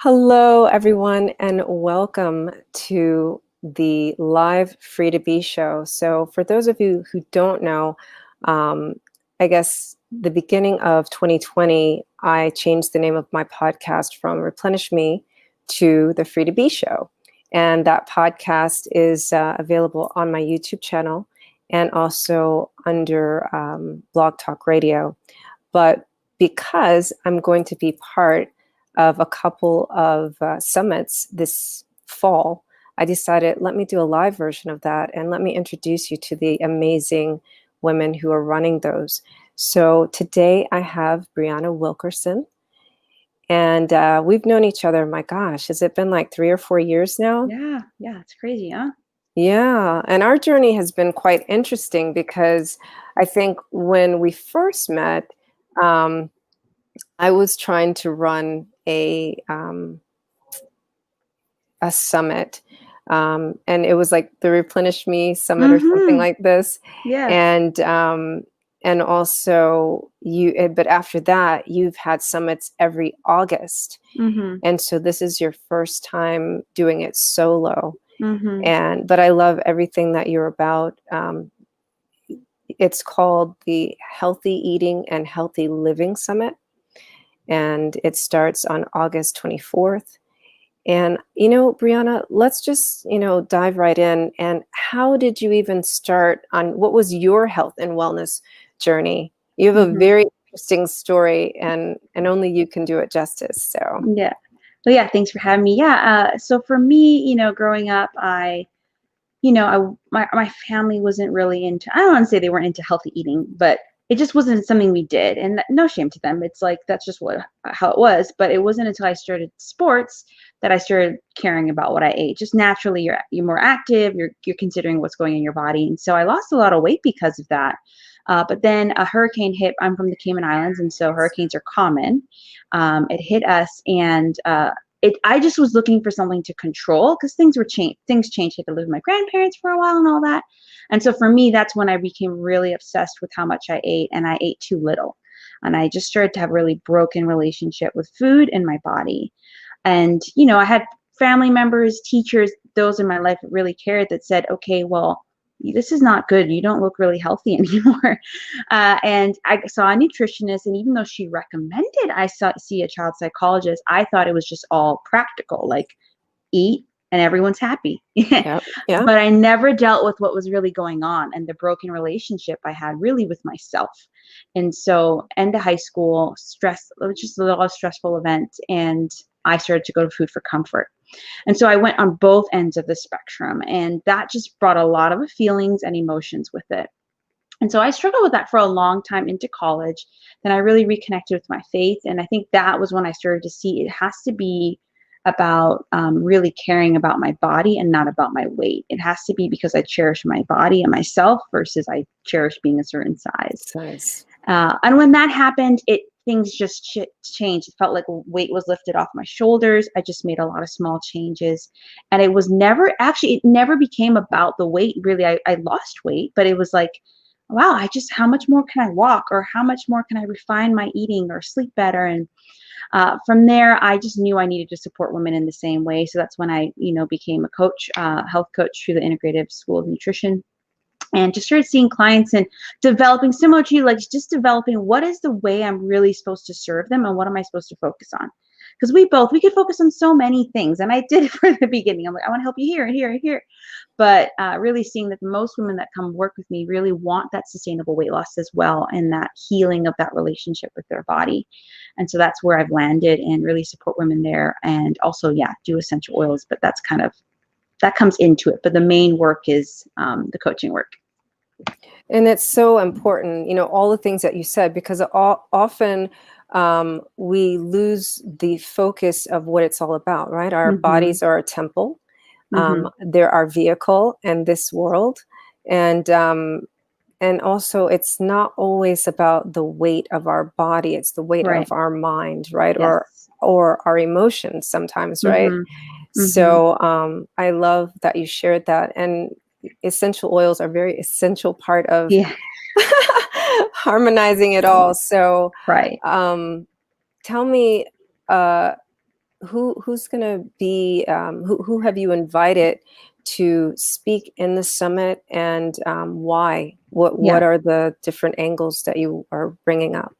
Hello, everyone, and welcome to the live Free to Be show. So, for those of you who don't know, um, I guess the beginning of 2020, I changed the name of my podcast from Replenish Me to the Free to Be show. And that podcast is available on my YouTube channel and also under Blog Talk Radio. But because I'm going to be part of a couple of summits this fall, I decided, let me do a live version of that and let me introduce you to the amazing women who are running those. So today I have Brianna Wilkerson, and we've known each other, my gosh, has it been like 3 or 4 years now? Yeah, it's crazy, huh? Yeah, and our journey has been quite interesting because I think when we first met, um, I was trying to run a summit, and it was like the Replenish Me Summit or something like this, Yeah. and also but after that, you've had summits every August, and so this is your first time doing it solo, but I love everything that you're about. It's called the Healthy Eating and Healthy Living Summit, and it starts on August 24th. And, Brianna, let's just, dive right in. And how did you even start on what was your health and wellness journey? You have a very interesting story, and only you can do it justice. So, Yeah. Well, yeah, thanks for having me. Yeah. So for me, growing up, my family wasn't really into, I don't want to say they weren't into healthy eating, but it just wasn't something we did. And no shame to them. It's like, that's just how it was. But it wasn't until I started sports that I started caring about what I ate. Just naturally, you're more active, you're considering what's going in your body. And so I lost a lot of weight because of that. But then a hurricane hit. I'm from the Cayman Islands, and so hurricanes are common. It hit us, and I just was looking for something to control because things changed. I had to live with my grandparents for a while and all that. And so for me, that's when I became really obsessed with how much I ate, and I ate too little. And I just started to have a really broken relationship with food and my body. And, I had family members, teachers, those in my life that really cared, that said, okay, well, this is not good. You don't look really healthy anymore. And I saw a nutritionist, and even though she recommended see a child psychologist, I thought it was just all practical, like eat and everyone's happy. yeah. But I never dealt with what was really going on and the broken relationship I had really with myself. And so, end of high school, stress, just a lot of stressful events, and I started to go to food for comfort. And so I went on both ends of the spectrum, and that just brought a lot of feelings and emotions with it. And so I struggled with that for a long time into college. Then I really reconnected with my faith. And I think that was when I started to see it has to be about really caring about my body and not about my weight. It has to be because I cherish my body and myself versus I cherish being a certain size. Nice. And when that happened, things just changed. It felt like weight was lifted off my shoulders. I just made a lot of small changes. And it never became about the weight. Really, I lost weight, but it was like, wow, how much more can I walk, or how much more can I refine my eating or sleep better? And from there, I just knew I needed to support women in the same way. So that's when I, became a coach, health coach through the Integrative School of Nutrition, and just started seeing clients and developing, similar to you, like just developing what is the way I'm really supposed to serve them and what am I supposed to focus on? Because we could focus on so many things. And I did it from the beginning. I'm like, I want to help you here and here and here. But really seeing that most women that come work with me really want that sustainable weight loss as well, and that healing of that relationship with their body. And so that's where I've landed, and really support women there. And also, do essential oils, but that comes into it. But the main work is the coaching work. And it's so important, all the things that you said, because often we lose the focus of what it's all about, right? Our bodies are a temple. They're our vehicle in this world. And also, it's not always about the weight of our body. It's the weight of our mind, right? Yes. Or our emotions sometimes, right? So I love that you shared that. And essential oils are a very essential part of harmonizing it all. So right. Tell me, who's going to be who have you invited to speak in the summit, and why? What Yeah. are the different angles that you are bringing up?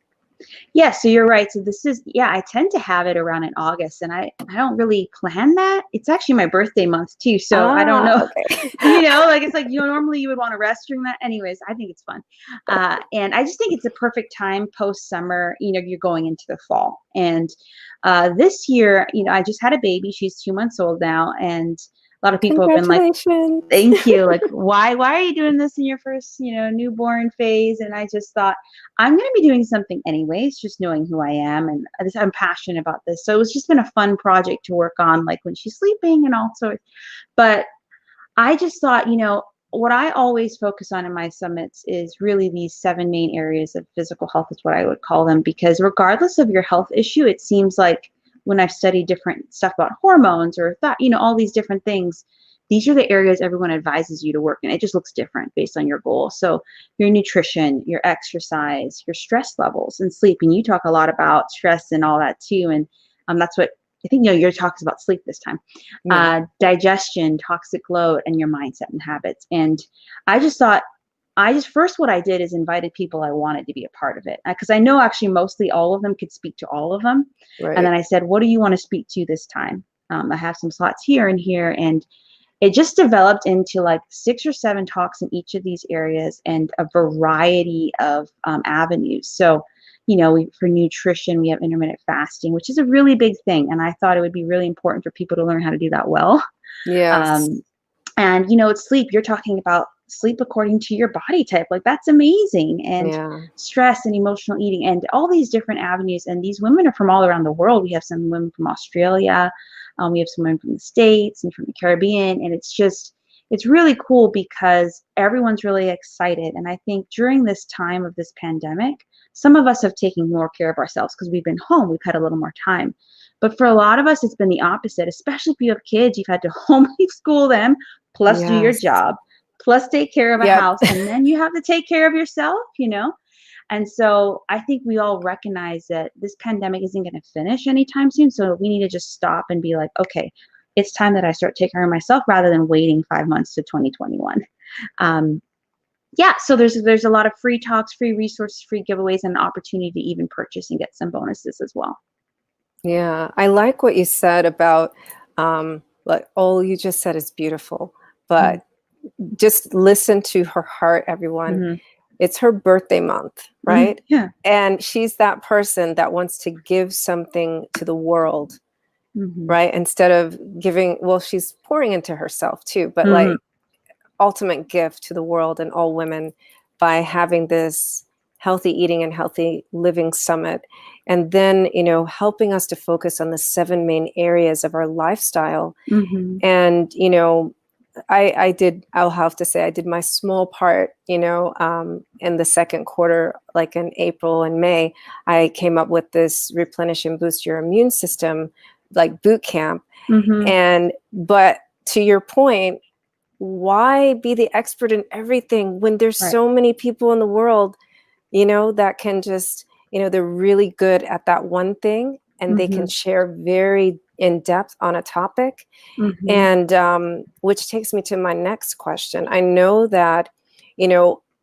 Yeah, so you're right. So this is, yeah, I tend to have it around in August, and I don't really plan that. It's actually my birthday month too, so I don't Ah, know. okay. Like it's like, normally you would want to rest during that. Anyways, I think it's fun. And I just think it's a perfect time post summer, you're going into the fall. And this year, I just had a baby. She's 2 months old now, and a lot of people have been like, Congratulations. thank you. Like, why are you doing this in your first, newborn phase? And I just thought, I'm going to be doing something anyways, just knowing who I am. And I'm passionate about this. So it's just been a fun project to work on, like when she's sleeping and all sorts. But I just thought, what I always focus on in my summits is really these 7 main areas of physical health, is what I would call them, because regardless of your health issue, it seems like when I've studied different stuff about hormones or thought, all these different things, these are the areas everyone advises you to work in. It just looks different based on your goal. So your nutrition, your exercise, your stress levels, and sleep. And you talk a lot about stress and all that too. And that's what I think, your talk is about, sleep this time. Yeah. Digestion, toxic load, and your mindset and habits. And I just thought, first what I did is invited people I wanted to be a part of it, because I know actually mostly all of them could speak to all of them. And then Right. I said, what do you want to speak to this time? I have some slots here and here. And it just developed into like 6 or 7 talks in each of these areas, and a variety of avenues. So, for nutrition, we have intermittent fasting, which is a really big thing. And I thought it would be really important for people to learn how to do that well. Yes. Um, and, it's sleep. You're talking about sleep according to your body type. Like, that's amazing. And Yeah. stress and emotional eating and all these different avenues. And these women are from all around the world. We have some women from Australia. We have some women from the States and from the Caribbean. And it's really cool because everyone's really excited. And I think during this time of this pandemic, some of us have taken more care of ourselves because we've been home. We've had a little more time. But for a lot of us, it's been the opposite, especially if you have kids. You've had to homeschool them, plus do your Yes. job, plus take care of a Yep. house, and then you have to take care of yourself. And so I think we all recognize that this pandemic isn't going to finish anytime soon. So we need to just stop and be like, okay, it's time that I start taking care of myself rather than waiting 5 months to 2021. Um, yeah, so there's a lot of free talks, free resources, free giveaways, and an opportunity to even purchase and get some bonuses as well. Yeah, I like what you said about like all you just said is beautiful, Mm-hmm. but just listen to her heart, everyone. Mm-hmm. It's her birthday month, Mm-hmm. right? Yeah. And she's that person that wants to give something to the world, Mm-hmm. right? Instead of giving, well, she's pouring into herself too, but Mm-hmm. like ultimate gift to the world and all women by having this healthy eating and healthy living summit, and then helping us to focus on the 7 main areas of our lifestyle. Mm-hmm. And I'll have to say I did my small part, in the second quarter, like in April and May. I came up with this replenish and boost your immune system, like boot camp. Mm-hmm. But to your point, why be the expert in everything when there's Right. so many people in the world, that can just, they're really good at that one thing, and they Mm-hmm. can share very in depth on a topic. Mm-hmm. And which takes me to my next question. I know that,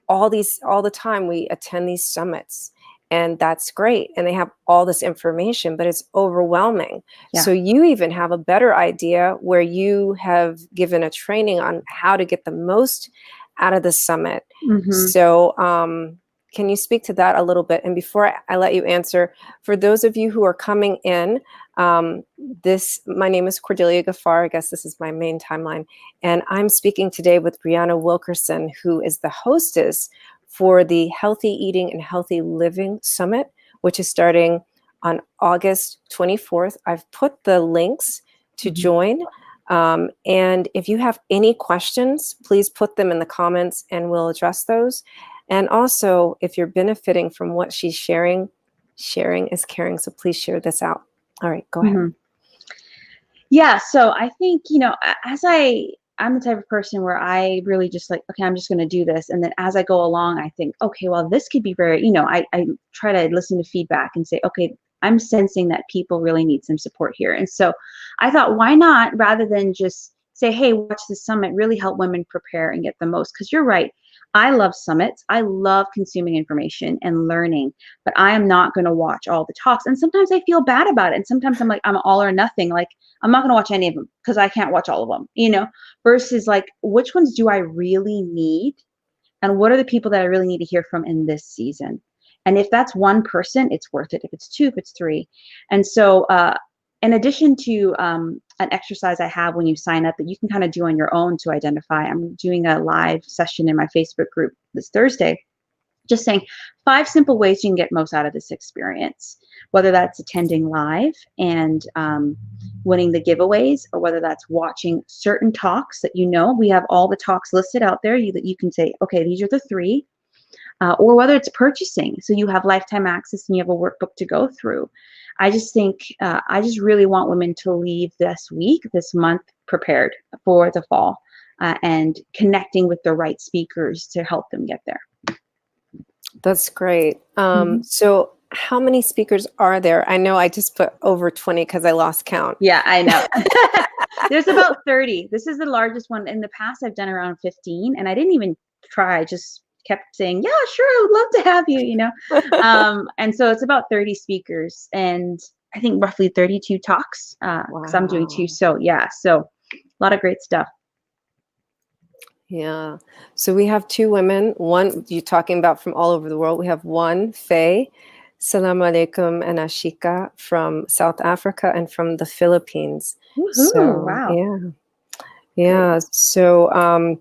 all the time we attend these summits, and that's great. And they have all this information, but it's overwhelming. Yeah. So you even have a better idea where you have given a training on how to get the most out of the summit. Mm-hmm. So can you speak to that a little bit? And before I let you answer, for those of you who are coming in, my name is Cordelia Gaffar. I guess this is my main timeline. And I'm speaking today with Brianna Wilkerson, who is the hostess for the Healthy Eating and Healthy Living Summit, which is starting on August 24th. I've put the links to join. And if you have any questions, please put them in the comments and we'll address those. And also, if you're benefiting from what she's sharing is caring. So please share this out. All right, go ahead. Mm-hmm. Yeah, so I think, I'm the type of person where I really just like, okay, I'm just going to do this. And then as I go along, I think, okay, well, this could be very, I try to listen to feedback and say, okay, I'm sensing that people really need some support here. And so I thought, why not, rather than just say, hey, watch the summit, really help women prepare and get the most. Because you're right. I love summits. I love consuming information and learning, but I am not going to watch all the talks. And sometimes I feel bad about it. And sometimes I'm like, I'm all or nothing. Like, I'm not going to watch any of them because I can't watch all of them, versus like, which ones do I really need? And what are the people that I really need to hear from in this season? And if that's one person, it's worth it. If it's two, if it's three. And so, in addition to an exercise I have when you sign up that you can kind of do on your own to identify, I'm doing a live session in my Facebook group this Thursday, just saying 5 simple ways you can get most out of this experience, whether that's attending live and winning the giveaways, or whether that's watching certain talks that we have all the talks listed out there that you can say, okay, these are the 3. Or whether it's purchasing, so you have lifetime access and you have a workbook to go through. I just think, I just really want women to leave this month, prepared for the fall and connecting with the right speakers to help them get there. That's great. So how many speakers are there? I know I just put over 20 because I lost count. Yeah, I know. There's about 30. This is the largest one. In the past, I've done around 15, and I didn't even try. I just kept saying, yeah, sure, I would love to have you, and so it's about 30 speakers, and I think roughly 32 talks, because I'm doing 2. So yeah, so a lot of great stuff. Yeah. So we have 2 women. One, you're talking about from all over the world. We have one, Faye, Salam Alaikum, and Ashika from South Africa and from the Philippines. Woohoo, So, wow. Yeah. Great. So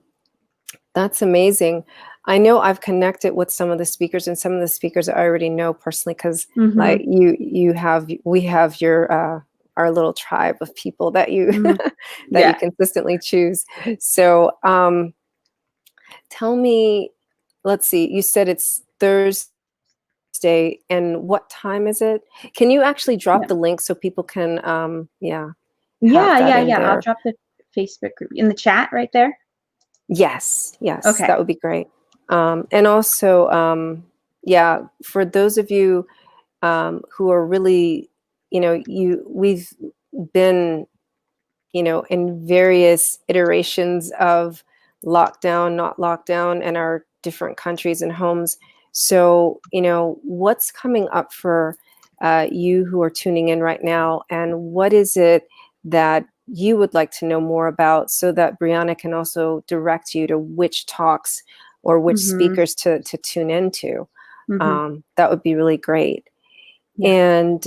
that's amazing. I know I've connected with some of the speakers, and some of the speakers I already know personally because like we have your our little tribe of people that you you consistently choose. So tell me, let's see, you said it's Thursday, and what time is it? Can you actually drop the link so people can have that in there? I'll drop the Facebook group in the chat right there. Yes, Okay. that would be great. And also, for those of you who are really, we've been, in various iterations of lockdown, not lockdown, in our different countries and homes. So, what's coming up for you who are tuning in right now, and what is it that you would like to know more about, so that Brianna can also direct you to which talks or which speakers to tune into? That would be really great. And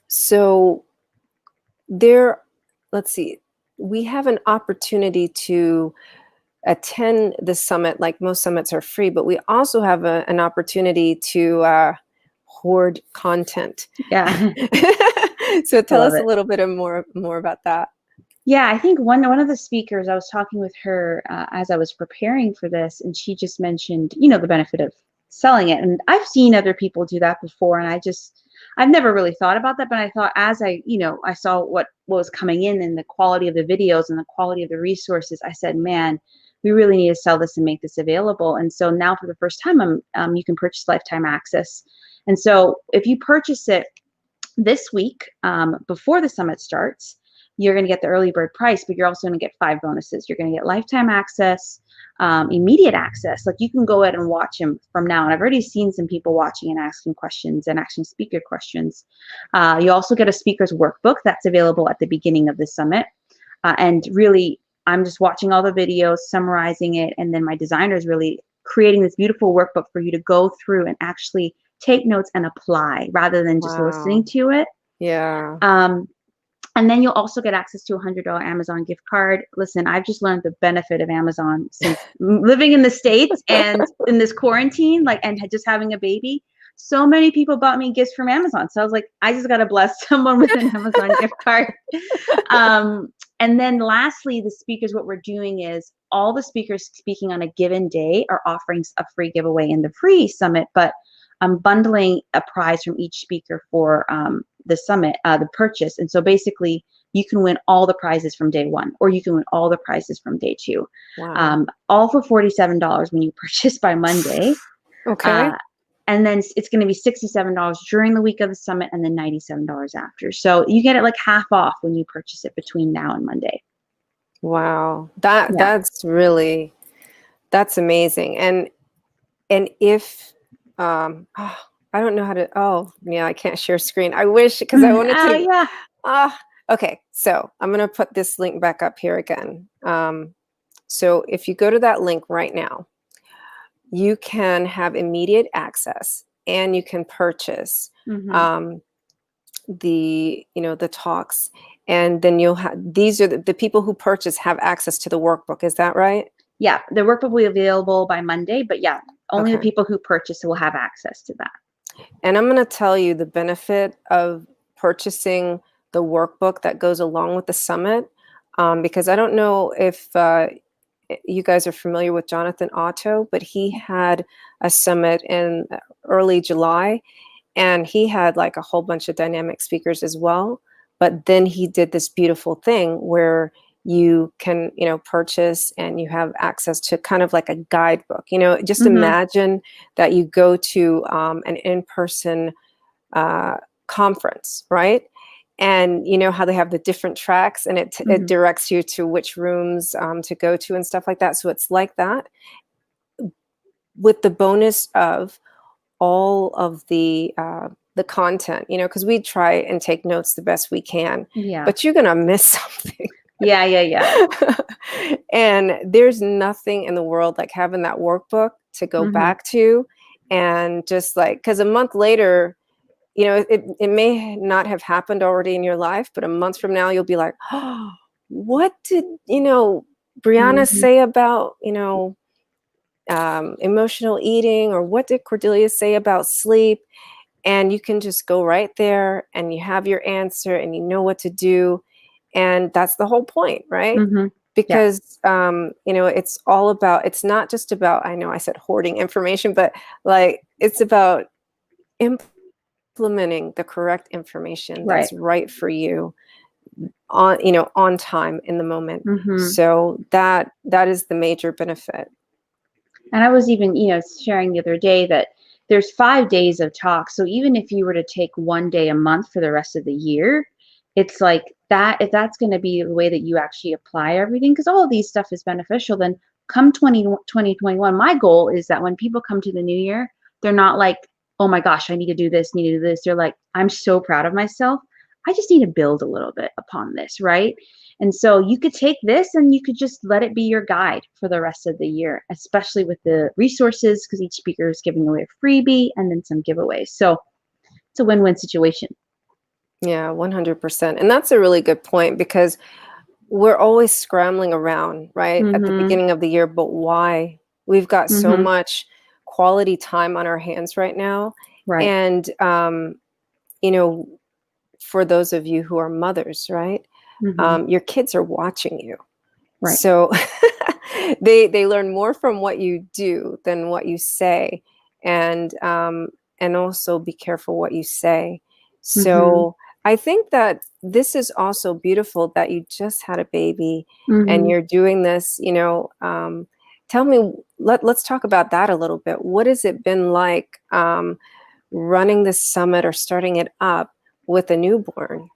so let's see, we have an opportunity to attend the summit. Like most summits are free, but we also have an opportunity to hoard content. Yeah. So tell us a little bit more about that. Yeah, I think one of the speakers, I was talking with her as I was preparing for this, and she just mentioned, the benefit of selling it. And I've seen other people do that before, and I've never really thought about that. But I thought, as I saw what was coming in and the quality of the videos and the quality of the resources, I said, man, we really need to sell this and make this available. And so now for the first time, you can purchase lifetime access. And so if you purchase it this week, before the summit starts, you're going to get the early bird price, but you're also going to get 5 bonuses. You're going to get lifetime access, immediate access. Like, you can go ahead and watch them from now. And I've already seen some people watching and asking questions and asking speaker questions. You also get a speaker's workbook that's available at the beginning of the summit. And really, I'm just watching all the videos, summarizing it. And then my designer is really creating this beautiful workbook for you to go through and actually take notes and apply, rather than just listening to it. Yeah. And then you'll also get access to a $100 Amazon gift card. Listen, I've just learned the benefit of Amazon since living in the States and in this quarantine, and just having a baby. So many people bought me gifts from Amazon. So I was like, I just got to bless someone with an Amazon gift card. And then lastly, the speakers, what we're doing is all the speakers speaking on a given day are offering a free giveaway in the free summit, but I'm bundling a prize from each speaker for the summit, the purchase. And so basically, you can win all the prizes from day 1, or you can win all the prizes from day 2. Wow. All for $47 when you purchase by Monday. Okay. And then it's going to be $67 during the week of the summit, and then $97 after. So you get it like half off when you purchase it between now and Monday. Wow. Yeah. That's amazing. And if I don't know how to, oh yeah, I can't share screen. I wish, because I wanted Oh to, yeah. okay, so I'm going to put this link back up here again. So if you go to that link right now, you can have immediate access and you can purchase the talks, and then you'll have, these are the people who purchase have access to the workbook. Is that right? Yeah, the workbook will be available by Monday, but yeah, only the Okay. people who purchase will have access to that. And I'm going to tell you the benefit of purchasing the workbook that goes along with the summit, because I don't know if you guys are familiar with Jonathan Otto, but he had a summit in early July, and he had like a whole bunch of dynamic speakers as well. But then he did this beautiful thing where you can, purchase, and you have access to kind of like a guidebook. Just imagine that you go to an in-person conference, right? And you know how they have the different tracks, and it directs you to which rooms to go to and stuff like that. So it's like that, with the bonus of all of the content, because we try and take notes the best we can. Yeah. But you're gonna miss something. Yeah. And there's nothing in the world like having that workbook to go back to, and just like, because a month later, it may not have happened already in your life, but a month from now you'll be like, oh, what did Brianna say about emotional eating, or what did Cordelia say about sleep? And you can just go right there and you have your answer and you know what to do. And that's the whole point, right? Because it's all about, it's not just about, I know I said hoarding information, but like it's about implementing the correct information that's right for you on time, in the moment. So that is the major benefit. And I was even, sharing the other day that there's 5 days of talk. So even if you were to take one day a month for the rest of the year, it's like that, if that's going to be the way that you actually apply everything, because all of these stuff is beneficial, then come 2021, my goal is that when people come to the new year, they're not like, oh my gosh, I need to do this, need to do this. They're like, I'm so proud of myself. I just need to build a little bit upon this, right? And so you could take this and you could just let it be your guide for the rest of the year, especially with the resources, because each speaker is giving away a freebie and then some giveaways. So it's a win-win situation. Yeah, 100%. And that's a really good point, because we're always scrambling around, right, at the beginning of the year. But why? We've got so much quality time on our hands right now. Right. And, for those of you who are mothers, right, your kids are watching you. Right. So they learn more from what you do than what you say. And also be careful what you say. So I think that this is also beautiful that you just had a baby and you're doing this, tell me, let's talk about that a little bit. What has it been like running this summit or starting it up with a newborn?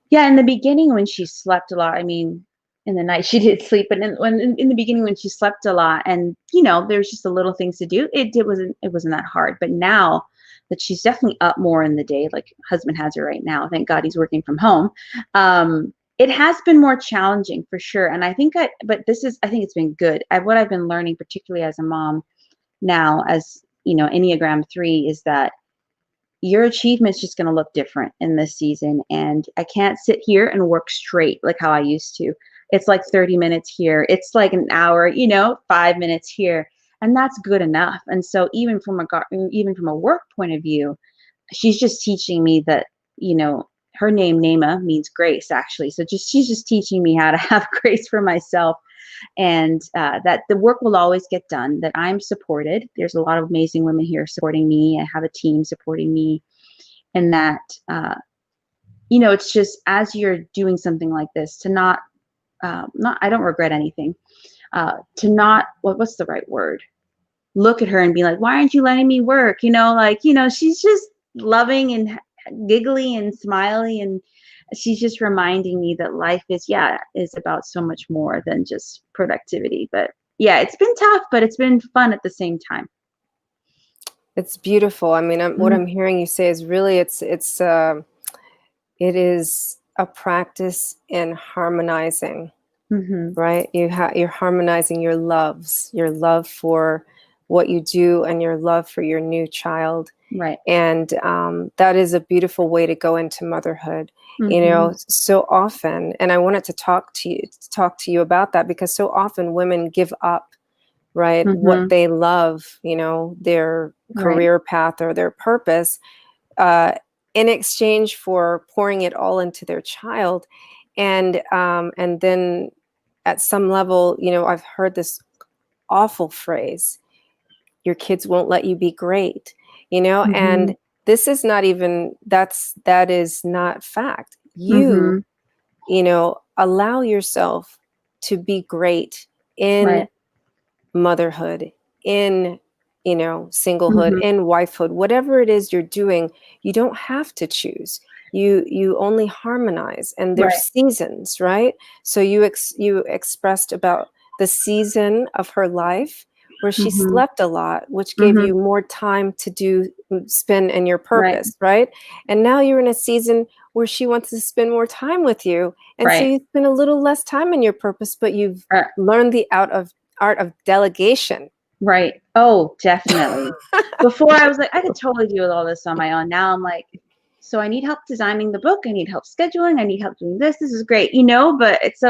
Yeah, in the beginning when she slept a lot, I mean, in the night she did sleep, but in the beginning when she slept a lot, and there's just the little things to do, it wasn't that hard. But now that she's definitely up more in the day, like husband has her right now, thank God he's working from home. It has been more challenging for sure, and I think it's been good. What I've been learning, particularly as a mom now, as Enneagram 3, is that your achievement's just going to look different in this season. And I can't sit here and work straight like how I used to. It's like 30 minutes here. It's like an hour, 5 minutes here. And that's good enough. And so even from a work point of view, she's just teaching me that, her name, Nema, means grace, actually. So she's just teaching me how to have grace for myself, and that the work will always get done, that I'm supported. There's a lot of amazing women here supporting me. I have a team supporting me, and that, it's just, as you're doing something like this, to I don't regret anything, to not, what's the right word? look at her and be like, why aren't you letting me work? Like, she's just loving and giggly and smiley, and she's just reminding me that life is about so much more than just productivity. But yeah, it's been tough, but it's been fun at the same time. It's beautiful. I mean, what I'm hearing you say is really, it is a practice in harmonizing, right? You're harmonizing your love for what you do and your love for your new child. Right. And that is a beautiful way to go into motherhood. So often, and I wanted to talk to you about that, because so often women give up, right, what they love, their career path or their purpose, in exchange for pouring it all into their child. And then at some level, I've heard this awful phrase, your kids won't let you be great, and this is not even, that is not fact. You allow yourself to be great in motherhood, in singlehood, in wifehood, whatever it is you're doing. You don't have to choose. You only harmonize, and there's seasons, right? So you expressed about the season of her life where she slept a lot, which gave you more time to spend in your purpose, right? And now you're in a season where she wants to spend more time with you, and so you spend a little less time in your purpose, but you've learned the art of delegation. Right. Oh, definitely. Before I was like, I could totally deal with all this on my own. Now I'm like, so I need help designing the book. I need help scheduling. I need help doing this. This is great, but it's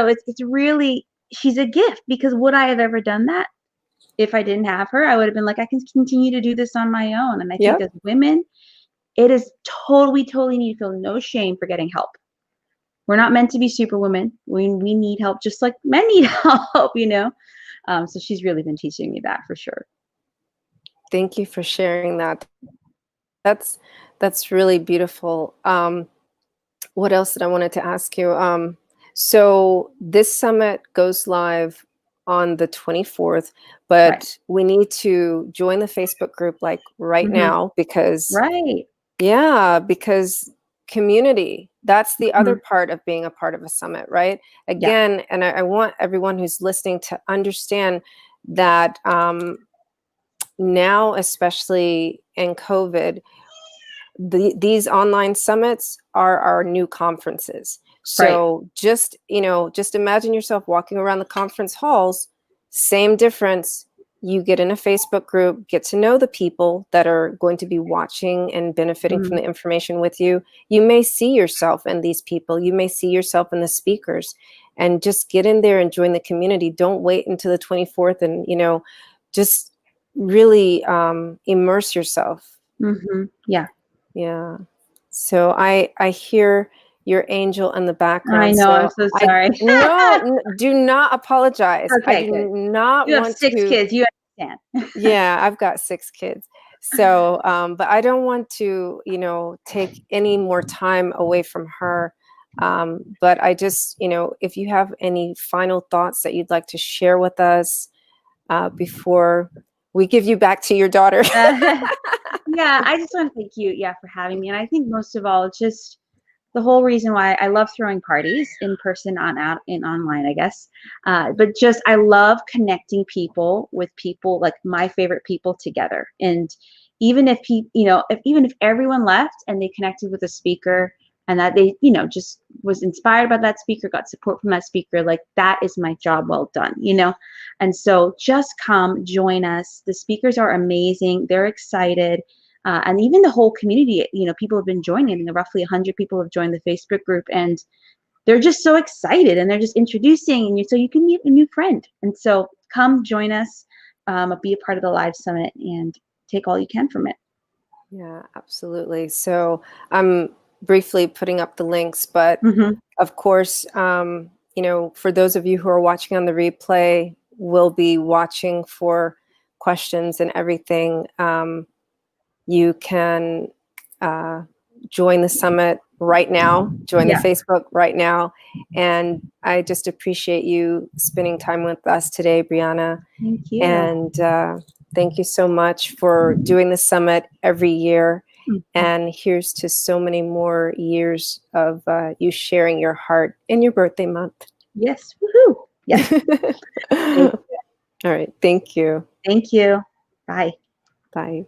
really, she's a gift, because would I have ever done that if I didn't have her? I would have been like, I can continue to do this on my own. And I think as women, it is we totally need to feel no shame for getting help. We're not meant to be superwomen. We need help just like men need help, So she's really been teaching me that for sure. Thank you for sharing that. That's really beautiful. What else did I wanted to ask you? So this summit goes live on the 24th, but we need to join the Facebook group like right now, because because community, that's the other part of being a part of a summit, right? Again, and I want everyone who's listening to understand that now, especially in COVID, these online summits are our new conferences. So just imagine yourself walking around the conference halls, same difference. You get in a Facebook group, get to know the people that are going to be watching and benefiting from the information with you. You may see yourself in these people. You may see yourself in the speakers, and just get in there and join the community. Don't wait until the 24th, and, just really immerse yourself. Yeah. So I hear your angel in the background. I know. So I'm so sorry. No, do not apologize. Okay, I do not you want have 6 kids. You understand. Yeah, I've got 6 kids. So, but I don't want to, take any more time away from her. But I just, if you have any final thoughts that you'd like to share with us before we give you back to your daughter. Yeah, I just want to thank you, for having me. And I think most of all, it's just the whole reason why I love throwing parties in person, and online, I guess. But just, I love connecting people with people, like my favorite people, together. And even if even if everyone left and they connected with a speaker, and that they, just was inspired by that speaker, got support from that speaker, like that is my job well done, And so just come join us. The speakers are amazing. They're excited. And even the whole community, people have been joining. Roughly 100 people have joined the Facebook group, and they're just so excited, and they're just introducing, and so you can meet a new friend. And so come join us, be a part of the live summit, and take all you can from it. Yeah, absolutely. So I'm briefly putting up the links, but of course, for those of you who are watching on the replay, we'll be watching for questions and everything. You can join the summit right now, join the Facebook right now. And I just appreciate you spending time with us today, Brianna. Thank you. And Thank you so much for doing the summit every year. Mhm. And here's to so many more years of you sharing your heart in your birthday month. Yes. Woohoo. Yes. Thank All right. Thank you. Thank you. Bye. Bye.